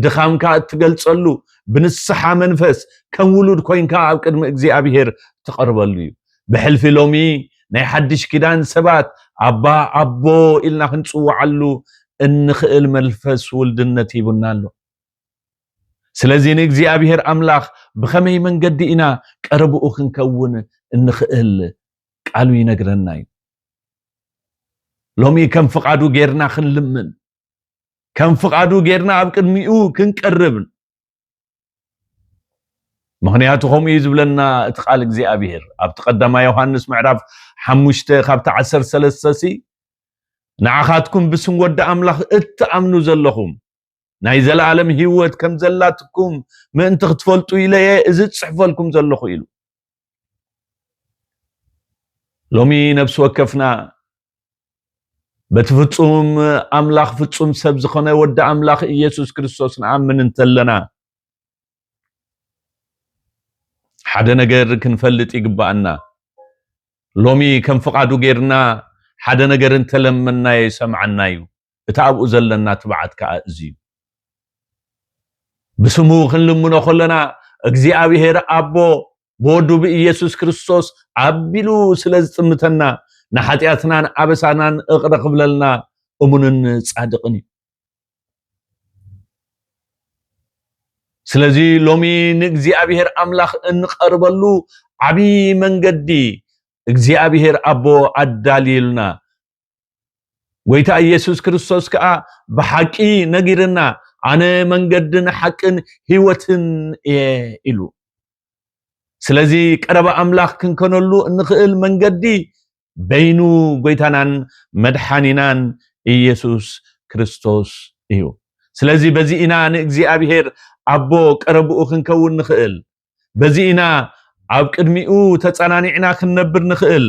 ድኻምካ እትገልጸሉ ብንስሓ መንፈስ ከም ውሉድ ኮይንካ ኣብ ቅድሚ እግዚአብሔር ትቐርበሉ እዩ ብሕልፊ ሎሚ ናይ ሓድሽ ኪዳን ሰባት ኣባ ኣቦ ኢልና ክንጽውዓሉ እንኽእል መንፈስ ውልድነት ሂቡና ኣሎ ስለዚ ንእግዚአብሔር ኣምላኽ ብኸመይ መንገዲ ኢና ቀረብኡ ክንከውን እንኽእል ቃሉ ይነግረና እዩ ሎሚ ከም ፍቃዱ ጌርና ክንልምን ከም ፍቃዱ ጌርና ኣብ ቅድሚኡ ክንቀርብ ምክንያቱ ከምኡ እዩ ዝብለና እቲ ቃል እግዚአብሔር ኣብቲ ቀዳማ ዮሐንስ ምዕራፍ 5 ካብቲ 13 ንዓኻትኩም ብስም ወዲ ኣምላኽ እትኣምኑ ዘለኹም ናይ ዘለዓለም ህይወት ከም ዘላትኩም ምእንቲ ክትፈልጡ ኢለየ እዚ ጽሕፈልኩም ዘለኹ ኢሉ ሎሚ ነፍስ ወከፍና በትፍጹም ኣምላኽ ፍጹም ሰብ ዝኾነ ወዲ ኣምላኽ ኢየሱስ ክርስቶስ ንኣምን እንተለና ሓደ ነገር ክንፈልጥ ይግባአና ሎሚ ከም ፍቃዱ ጌርና ሓደ ነገር እንተለመና ይሰምዓና እዩ እቲ ኣብኡ ዘለና ትብዓት ከዓ እዚ ብስሙ ክንልምኖ ከለና እግዚአብሔር ኣቦ ብወዱ ብኢየሱስ ክርስቶስ ኣቢሉ ስለ ዝጥምተና ንሓጢአትናን ኣበሳናን እቕረ ክብለልና እሙንን ጻድቕን እዩ ስለዚ ሎሚ ንእግዚአብሔር ኣምላኽ እንቀርበሉ ዓቢ መንገዲ እግዚአብሔር ኣቦ ኣዳልየልና ጎይታ ኢየሱስ ክርስቶስ ከዓ ብሓቂ ነጊርና ኣነ መንገድን ሓቅን ህይወትን እየ ኢሉ ስለዚ ቀረባ ኣምላኽ ክንከነሉ እንኽእል መንገዲ በይኑ ጎይታናን መድሓኒናን ኢየሱስ ክርስቶስ እዩ ስለዚ በዚ ኢና ንእግዚአብሔር ኣቦ ቀረብኡ ክንከውን ንኽእል በዚ ኢና ኣብ ቅድሚኡ ተጸናኒዕና ክንነብር ንኽእል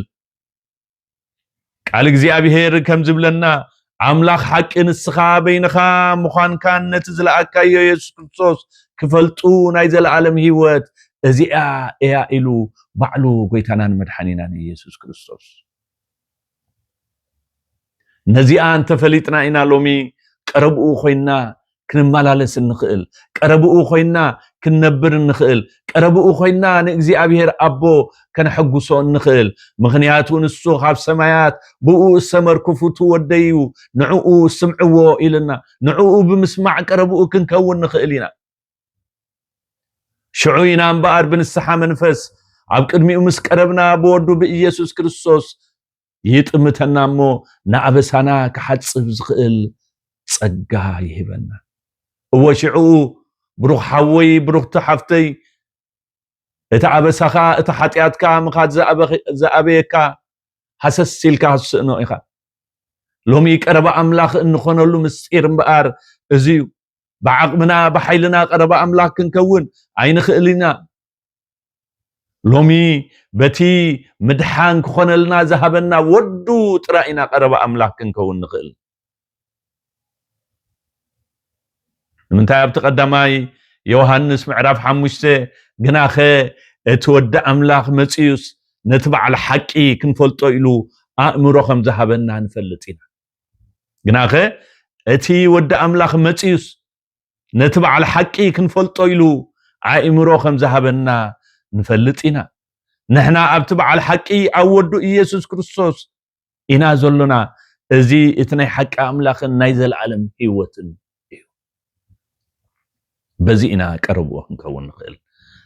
ቃል እግዚአብሔር ከም ዝብለና ኣምላኽ ሓቂ ንስኻ በይንኻ ምዃንካ ነቲ ዝለኣካዮ ኢየሱስ ክርስቶስ ክፈልጡ ናይ ዘለዓለም ህይወት እዚኣ እያ ኢሉ ባዕሉ ጎይታናን መድሓኒናን ኢየሱስ ክርስቶስ ነዚኣ እንተፈሊጥና ኢና ሎሚ ቀረብኡ ኮይና ክንመላለስ እንኽእል ቀረብኡ ኮይና ክንነብር እንኽእል ቀረብኡ ኮይና ንእግዚአብሔር ኣቦ ከነሐጉሶ እንኽእል ምክንያቱ ንሱ ካብ ሰማያት ብኡ ዝተመርኩፉ ትወደዩ ንዕኡ ስምዕዎ ኢልና ንዕኡ ብምስማዕ ቀረብኡ ክንከውን ንኽእል ኢና ሽዑ ኢና እምበኣር ብንስሓ መንፈስ ኣብ ቅድሚኡ ምስ ቀረብና ብወዱ ብኢየሱስ ክርስቶስ ይጥምተና እሞ ንኣበሳና ክሓፅብ ዝኽእል ጸጋ ይህበና ወሽዑ ብሩኽ ሓወይ ብሩኽቲ ሓፍተይ እቲ ኣበሳኻ እቲ ሓጢአትካ ምኻት ዝኣበየካ ሃሰስ ኢልካ ክስእኖ ኢኻ ሎሚ ቀረባ ኣምላኽ እንኾነሉ ምስጢር እምበኣር እዚ እዩ بعقمنا بحيلنا قرب أملاك كنكون عين خلينا لومي بتي مدحان كخونلنا ذهبنا ودو ترائنا قرب أملاك كنكون نخل من تابت قدماي يوحنس معرف حمشته جناخه اتود أملاخ مسيوس نتبع الحقي كنفلطو إلو أمرو خمزة هبنا نفلتينا جناخه اتي ود أملاخ مسيوس نتبع الحقي كنفلطو إلو أمرو خمزة هبنا نفلتينا نحنا أبتبع الحقي أودو إيسوس كريستوس إنا زلنا ازي اتناي حق أملاخ نايزل العالم هيوتن بزي إنا كربوه نكون نخيل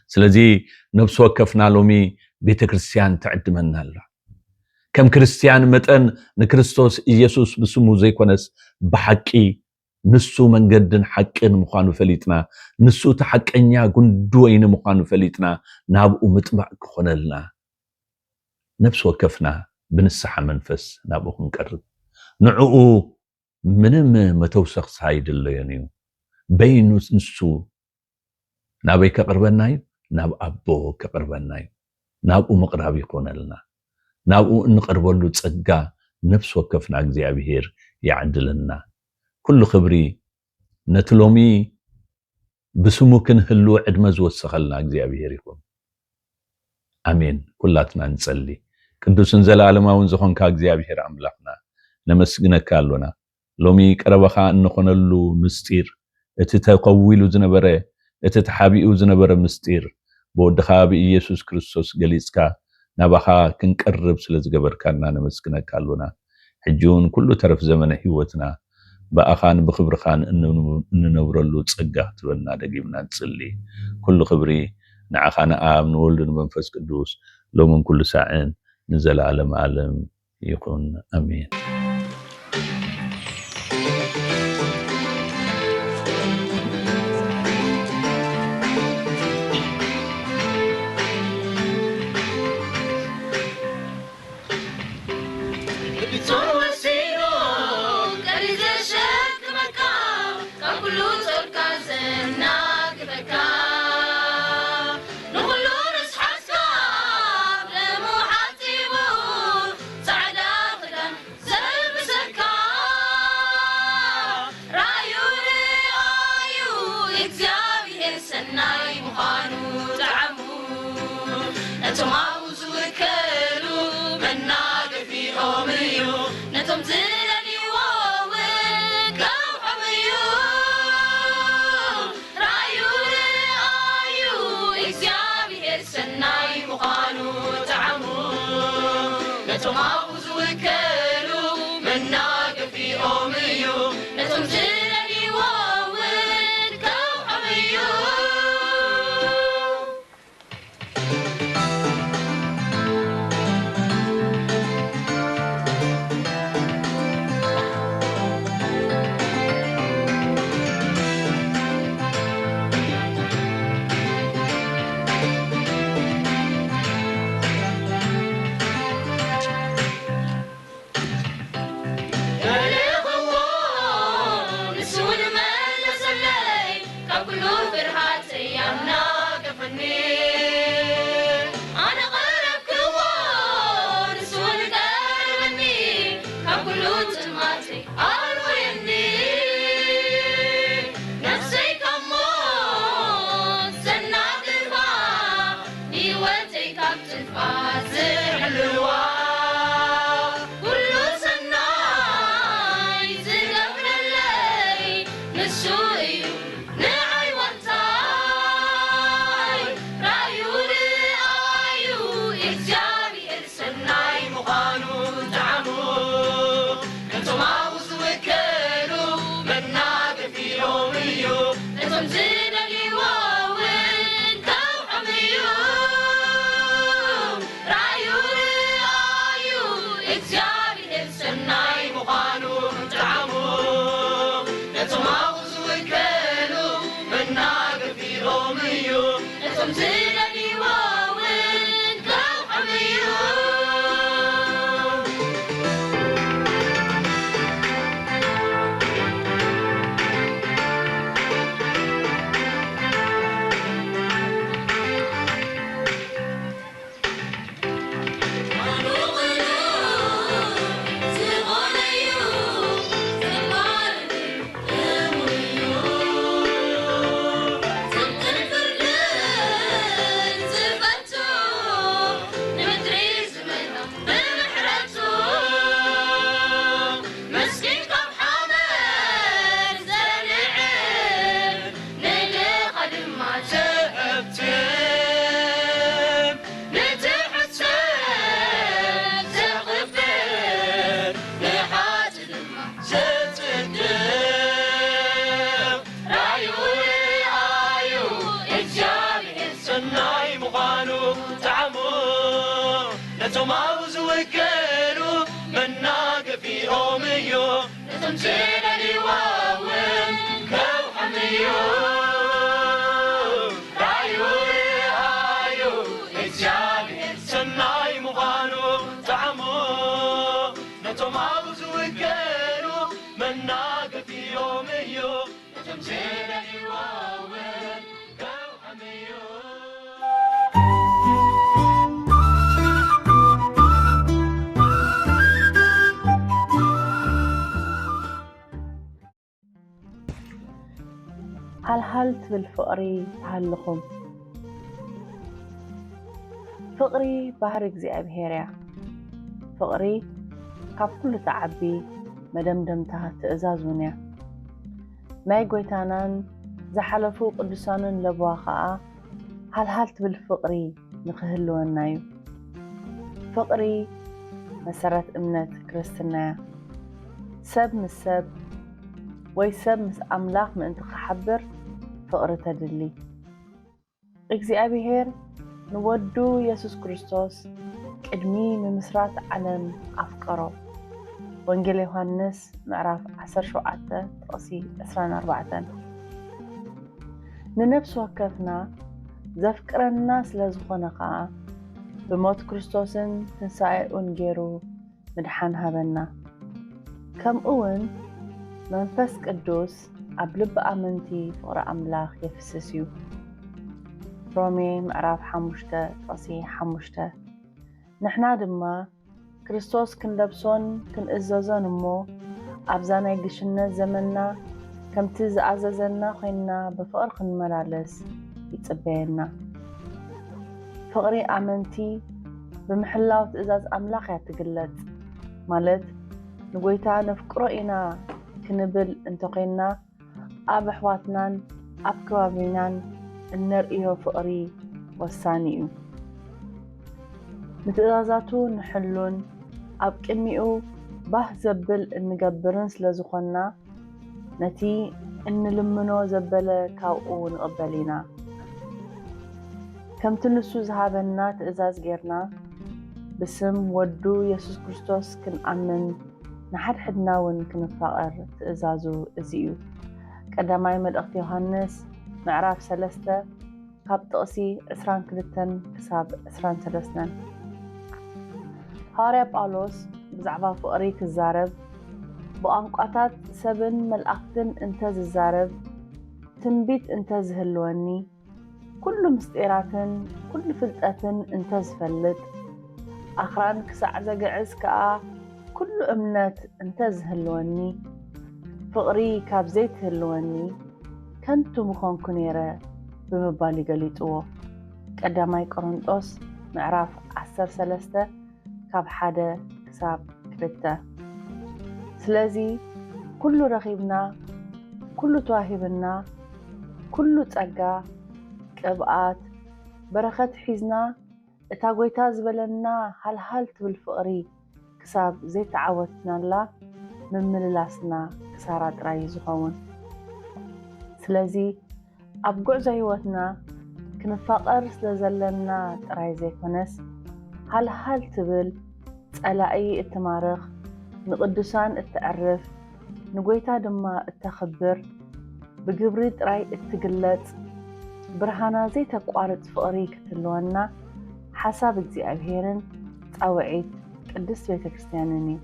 سلازي نفس وكفنا لومي بيت كريستيان تعدمنا الله كم كريستيان متن نكريستوس إيسوس بسمو زي كونس بحقي نسو من قدن حقين مخانو فليتنا نسو تحقينيا قندوين مخانو فليتنا نابقو متبع كخونلنا نفس وكفنا بنسحة منفس نابقو نقرب نعقو منم متوسخ سايد اللي ينيو بينو نسو نابي كقربناي ناب أبو كقربناي نابقو مقراب يكون لنا نابقو نقربلو تصقا نفس وكفنا እግዚአብሔር يعدلنا كل خبري نتلومي بسموكن هلو عدمز وسخلنا እግዚአብሔር يكون امين كلاتنا نصلي قدوسن زلالماون زخونكا እግዚአብሔር አምላክና نمسግነካ አሎና ሎሚ ቀረበኻ እንኾነሉ ምስጢር እቲ ተቀዊሉ ዝነበረ እቲ ተሓቢኡ ዝነበረ ምስጢር በወድኻ በኢየሱስ ክርስቶስ ገሊጽካ ናባኻ ክንቀርብ ስለዝገበርካና ነመስግነካ አሎና ሕጂውን ኩሉ ተረፍ ዘመነ ህይወትና በአኻን በኽብርኻን እንነብረሉ ጸጋ ትበልና ደጊምና ንጽሊ ኩሉ ኽብሪ ንዓኻና አብ ንወልድን መንፈስ ቅዱስ ሎምን ኩሉ ሳዕን ንዘላለም ዓለም ይኹን አሜን نتوم عاوزو وكانوا مناك في أميو نتوم زينا لواوين كو حميو رايو رايو إتجابي سناي مغانو تعمو نتوم عاوزو وكانوا مناك في أميو نتوم زينا لواوين كو حميو هل بالفقري تعلقهم فقري بحر እግዚአብሔር فقري ካብ ኩሉ ተዓቢ መደምደምታ ትእዛዙን እያ ናይ ጎይታናን ዝሓለፉ ቅዱሳንን ለብዋ ከዓ ሃልሃልት بالفقሪ ንኽህልወና እዩ ፍቅሪ መሰረት እምነት ክርስትና ሰብ ምስ ሰብ ወይ ሰብ ምስ ኣምላኽ ምእንቲ ክሓብር ፍቅሪ ተድሊ እግዚአብሔር ንወዱ ኢየሱስ ክርስቶስ ቅድሚ ንምስራት ዓለም ኣፍቀሮ ወንጌል ዮሐንስ ምዕራፍ 17 ጥቕሲ 24 ንነፍስ ወከፍና ዘፍቅረና ስለ ዝኾነ ከዓ ብሞት ክርስቶስን ትንሣኤኡን ገይሩ ምድሓን ሃበና ከምኡውን መንፈስ ቅዱስ ኣብ ልቢ ኣመንቲ ፍቅሪ ኣምላኽ የፍስስ እዩ ሮሜ ምዕራፍ 5 ጥቕሲ 5 ንሕና ድማ ክርስቶስ ክንለብሶን ክንእዘዞን እሞ ኣብዛ ናይ ግሽነት ዘመንና ከምቲ ዝኣዘዘና ኮይንና ብፍቅሪ ክንመላለስ ይጽበየና ፍቅሪ ኣመንቲ ብምሕላው ትእዛዝ ኣምላኽ እያ ትግለጽ ማለት ንጎይታ ነፍቅሮ ኢና ክንብል እንተኮይንና ኣብ ኣሕዋትናን ኣብ ከባቢናን እንርእዮ ፍቅሪ ወሳኒ እዩ ንትእዛዛቱ ንሕሉን ኣብ ቅድሚኡ ባህ ዘብል እንገብርን ስለ ዝኾንና ነቲ እንልምኖ ዘበለ ካብኡ ንቕበል ኢና ከምቲ ንሱ ዝሃበና ትእዛዝ ጌርና ብስም ወዱ ኢየሱስ ክርስቶስ ክንኣምን ንሓድሕድና እውን ክንፋቐር ትእዛዙ እዚ እዩ ቀዳማይ መልእኽቲ ዮሐንስ ምዕራፍ 3 ካብ ጥቕሲ 22 ክሳብ 23 ሐዋርያ ጳውሎስ ብዛዕባ ፍቅሪ ክዛረብ ብቋንቋታት ሰብን መልእኽትን እንተዝዛረብ ትንቢት እንተዝህልወኒ ኩሉ ምስጢራትን ኩሉ ፍልጠትን እንተዝፈልጥ ኣኽራን ክሳዕ ዘግዕዝ ከዓ ኩሉ እምነት እንተዝህልወኒ ፍቅሪ ካብ ዘይትህልወኒ ከንቱ ምኾንኩ ነይረ ብምባል ይገሊጥዎ ቀዳማይ ቆሮንጦስ ምዕራፍ 13 ካብ 1 ክሳብ 2 ስለዚ ኩሉ ረኺብና ኩሉ ተዋሂብና ኩሉ ጸጋ ቅብኣት በረኸት ሒዝና እታ ጎይታ ዝበለና ሃልሃል ትብል ፍቅሪ ክሳብ ዘይተዓወትናላ ምምልላስና ክሳራ ጥራይ ዝኸውን ስለዚ ኣብ ጉዕዞ ህይወትና ክንፋቐር ስለዘለና ጥራይ ዘይኮነስ ሃልሃል ትብል ጸላኢ እትማርኽ ንቅዱሳን እትዕርፍ ንጎይታ ድማ እተኽብር ብግብሪ ጥራይ እትግለጽ ብርሃና ዘይተቋርጽ ፍቅሪ ክትህልወና ሓሳብ እግዚአብሔርን ጻውዒት ቅድስት ቤተክርስቲያንን እዩ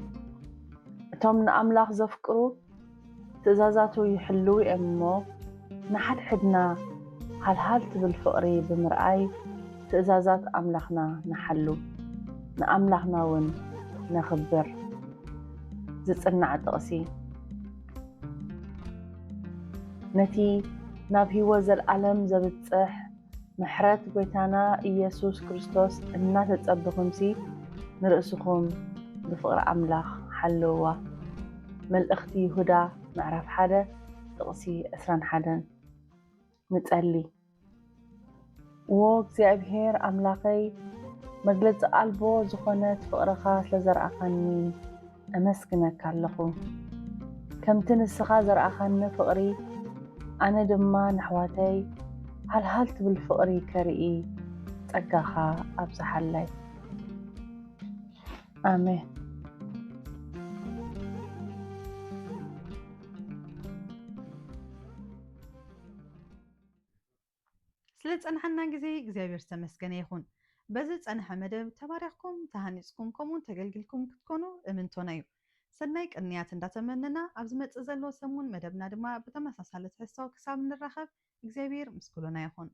እቶም ንኣምላኽ ዘፍቅሩ ትእዛዛቱ ይሕልው እሞ ንሓድሕድና ሃልሃል ትብል ፍቅሪ ብምርኣይ ትእዛዛት ኣምላኽና ንሓሉ ንኣምላኽና እውን ነኽብር ዝጽናዕ ጥቕሲ ነቲ ናብ ህይወት ዘለዓለም ዘብጽሕ ምሕረት ጎይታና ኢየሱስ ክርስቶስ እናተጸብኹምሲ ንርእስኹም ብፍቅሪ ኣምላኽ ሓለዋ መልእኽቲ ይሁዳ ምዕራፍ 1 ጥቕሲ 21 ንጸሊ ዎ እግዚአብሔር ኣምላኸይ መግለጺ ኣልቦ ዝኾነት ፍቅርኻ ስለዘርኣኻኒ ኣመስግነካ ኣለኹ ከምቲ ንስኻ ዘርኣኻኒ ፍቅሪ ኣነ ድማ ንሕዋተይ ሃልሃል ትብል ፍቅሪ ከርኢ ጸጋኻ ኣብዝሓለይ አሜን። ስለ ፀንሐና ጊዜ እግዚአብሔር ዝተመስገነ ይኹን። በዚ ፀንሐ መደብ ተባሪኽኩም ተሃኒፅኩም ከምኡውን ተገልግልኩም ክትኮኑ እምንቶና እዩ። ሰናይ ቅንያት እንዳተመነና ኣብ ዝመፅእ ዘሎ ሰሙን መደብና ድማ ብተመሳሳሊ ትሕዝቶ ክሳብ ንራኸብ እግዚአብሔር ምስኩሎና ይኹን።